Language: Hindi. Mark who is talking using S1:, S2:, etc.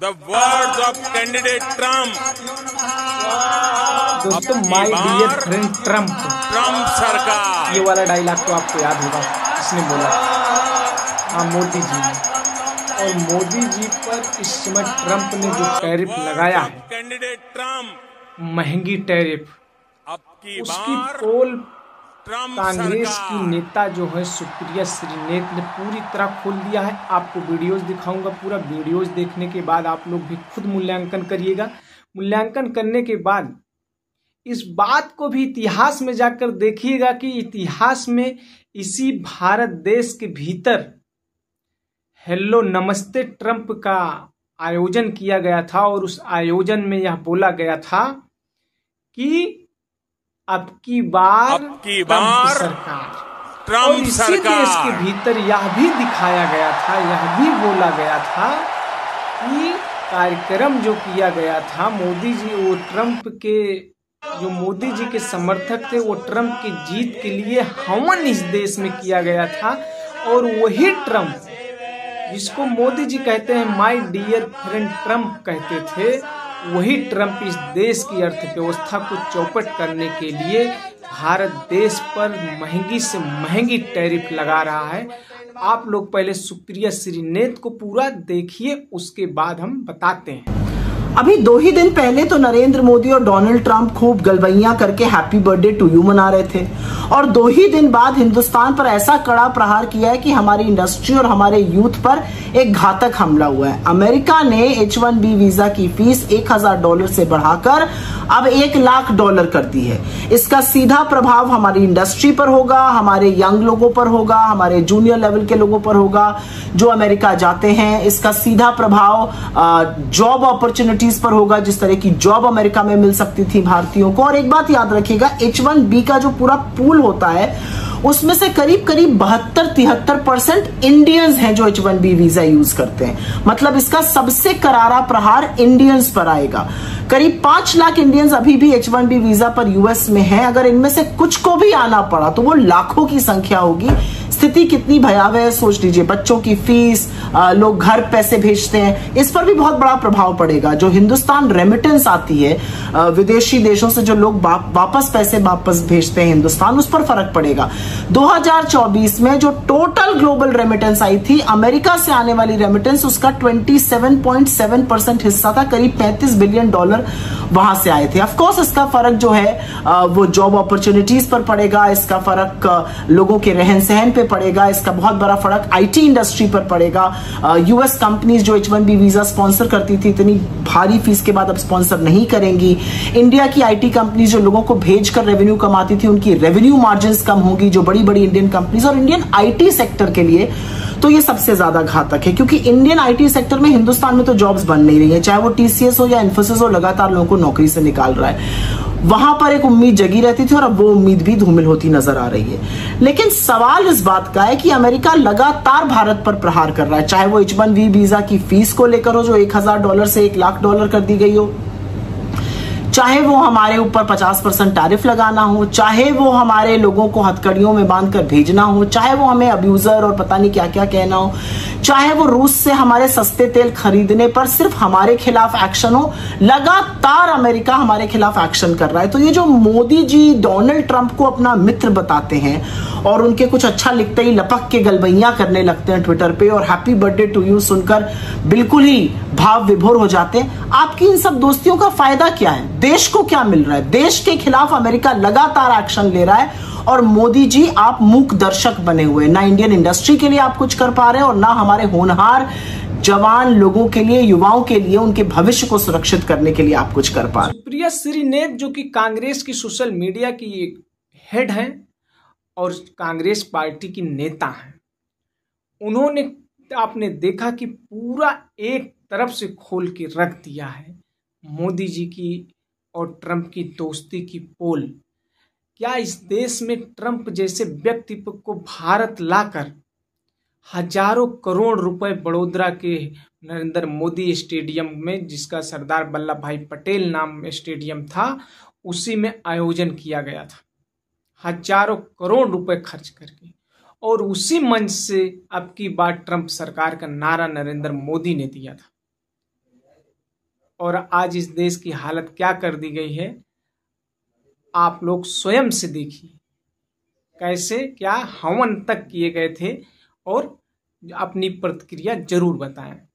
S1: The words of candidate Trump.
S2: दोस्तों, माय डियर फ्रेंड
S1: ट्रम्प सरकार।
S2: ये वाला डायलॉग तो आपको याद होगा, किसने बोला? हाँ, मोदी जी ने। और मोदी जी पर इस समय ट्रंप ने जो टैरिफ लगाया है,
S1: कैंडिडेट ट्रम्प,
S2: महंगी टैरिफ,
S1: अब की
S2: उसकी
S1: बार
S2: पोल
S1: ट्रम्प
S2: कांग्रेस की
S1: सरकार।
S2: नेता जो है सुप्रिया श्रीनेत ने पूरी तरह खोल दिया है। आपको वीडियोस दिखाऊंगा, पूरा वीडियोस देखने के बाद आप लोग भी खुद मूल्यांकन करिएगा। मूल्यांकन करने के बाद इस बात को भी इतिहास में जाकर देखिएगा कि इतिहास में इसी भारत देश के भीतर हेलो नमस्ते ट्रंप का आयोजन किया गया था और उस आयोजन में यह बोला गया था कि अब की बार ट्रंप सरकार। और इसी देश के भीतर यह भी दिखाया गया था, यह भी बोला गया था कि कार्यक्रम जो किया गया था मोदी जी, वो ट्रंप के जो मोदी जी के समर्थक थे, वो ट्रंप की जीत के लिए हवन इस देश में किया गया था। और वही ट्रंप जिसको मोदी जी कहते हैं माय डियर फ्रेंड ट्रंप कहते थे, वही ट्रंप इस देश की अर्थव्यवस्था को चौपट करने के लिए भारत देश पर महंगी से महंगी टैरिफ लगा रहा है। आप लोग पहले सुप्रिया श्रीनेत को पूरा देखिए, उसके बाद हम बताते हैं।
S3: अभी 2 ही दिन पहले तो नरेंद्र मोदी और डोनाल्ड ट्रंप खूब गलबैयां करके हैप्पी बर्थडे टू यू मना रहे थे, और 2 ही दिन बाद हिंदुस्तान पर ऐसा कड़ा प्रहार किया है कि हमारी इंडस्ट्री और हमारे यूथ पर एक घातक हमला हुआ है। अमेरिका ने H1B वीजा की फीस $1000 से बढ़ाकर अब $1,00,000 कर दी है। इसका सीधा प्रभाव हमारी इंडस्ट्री पर होगा, हमारे यंग लोगों पर होगा, हमारे जूनियर लेवल के लोगों पर होगा जो अमेरिका जाते हैं। इसका सीधा प्रभाव जॉब अपॉर्चुनिटी पर होगा, जिस तरह की जॉब अमेरिका में मिल सकती थी भारतीयों को। और एक बात याद रखिएगा, H1B का जो पूरा पूल होता है उसमें से करीब 72-73% इंडियंस हैं जो H1B वीजा यूज करते हैं। मतलब इसका सबसे करारा प्रहार इंडियंस पर आएगा। करीब 5 लाख इंडियंस अभी भी H1B वीजा पर यूएस में हैं। अगर इनमें से कुछ को भी आना पड़ा तो वो लाखों की संख्या होगी। स्थिति कितनी भयावह है सोच लीजिए। बच्चों की फीस, लोग घर पैसे भेजते हैं, इस पर भी बहुत बड़ा प्रभाव पड़ेगा। जो हिंदुस्तान रेमिटेंस आती है विदेशी देशों से, जो लोग वापस पैसे भेजते हैं हिंदुस्तान, उस पर फर्क पड़ेगा। 2024 में जो टोटल ग्लोबल रेमिटेंस आई थी, अमेरिका से आने वाली रेमिटेंस, उसका 27.7% हिस्सा था। करीब $35 बिलियन वहां से आए थे। ऑफकोर्स इसका फर्क जो है वो जॉब अपॉर्चुनिटीज पर पड़ेगा, इसका फर्क लोगों के रहन सहन पे पड़ेगा, इसका बहुत बड़ा फर्क आईटी इंडस्ट्री पर पड़ेगा। यूएस कंपनीज जो H1B वीजा स्पॉन्सर करती थी, इतनी भारी फीस के बाद अब स्पॉन्सर नहीं करेंगी। इंडिया की आईटी कंपनीज जो लोगों को भेजकर रेवेन्यू कमाती थी, उनकी रेवेन्यू मार्जिन्स कम होंगी, जो बड़ी बड़ी इंडियन कंपनीज। और इंडियन आईटी सेक्टर के लिए तो ये सबसे ज्यादा घातक है, क्योंकि इंडियन आईटी सेक्टर में हिंदुस्तान में तो जॉब्स बन नहीं रही है। चाहे वो टीसीएस हो या इन्फोसिस हो, लगातार लोगों को नौकरी से निकाल रहा है। वहां पर एक उम्मीद जगी रहती थी और अब वो उम्मीद भी धूमिल होती नजर आ रही है। लेकिन सवाल इस बात का है कि अमेरिका लगातार भारत पर प्रहार कर रहा है, चाहे वो H1B वीजा की फीस को लेकर हो जो $1000 से $1,00,000 कर दी गई हो, चाहे वो हमारे ऊपर 50% टैरिफ लगाना हो, चाहे वो हमारे लोगों को हथकड़ियों में बांधकर भेजना हो, चाहे वो हमें अब्यूजर और पता नहीं क्या क्या कहना हो, चाहे वो रूस से हमारे सस्ते तेल खरीदने पर सिर्फ हमारे खिलाफ एक्शन हो। लगातार अमेरिका हमारे खिलाफ एक्शन कर रहा है। तो ये जो मोदी जी डोनाल्ड ट्रंप को अपना मित्र बताते हैं और उनके कुछ अच्छा लिखते ही लपक के गलबैयां करने लगते हैं ट्विटर पे और हैप्पी बर्थडे टू यू सुनकर बिल्कुल ही भाव विभोर हो जाते हैं, आपकी इन सब दोस्तियों का फायदा क्या है? देश को क्या मिल रहा है? देश के खिलाफ अमेरिका लगातार एक्शन ले रहा है और मोदी जी आप मूक दर्शक बने हुए। ना इंडियन इंडस्ट्री के लिए आप कुछ कर पा रहे हैं और ना हमारे होनहार जवान लोगों के लिए, युवाओं के लिए, उनके भविष्य को सुरक्षित करने के लिए आप कुछ कर पा रहे हैं।
S2: सुप्रिया श्रीनेत जो कि कांग्रेस की सोशल मीडिया की एक हेड है और कांग्रेस पार्टी की नेता है, उन्होंने, आपने देखा कि पूरा एक तरफ से खोल के रख दिया है मोदी जी की और ट्रंप की दोस्ती की पोल। क्या इस देश में ट्रंप जैसे व्यक्ति को भारत लाकर हजारों करोड़ रुपए बड़ोदरा के नरेंद्र मोदी स्टेडियम में, जिसका सरदार वल्लभ भाई पटेल नाम स्टेडियम था, उसी में आयोजन किया गया था हजारों करोड़ रुपए खर्च करके, और उसी मंच से अब की बार ट्रंप सरकार का नारा नरेंद्र मोदी ने दिया था। और आज इस देश की हालत क्या कर दी गई है, आप लोग स्वयं से देखिए। कैसे क्या हवन तक किए गए थे, और अपनी प्रतिक्रिया जरूर बताएं।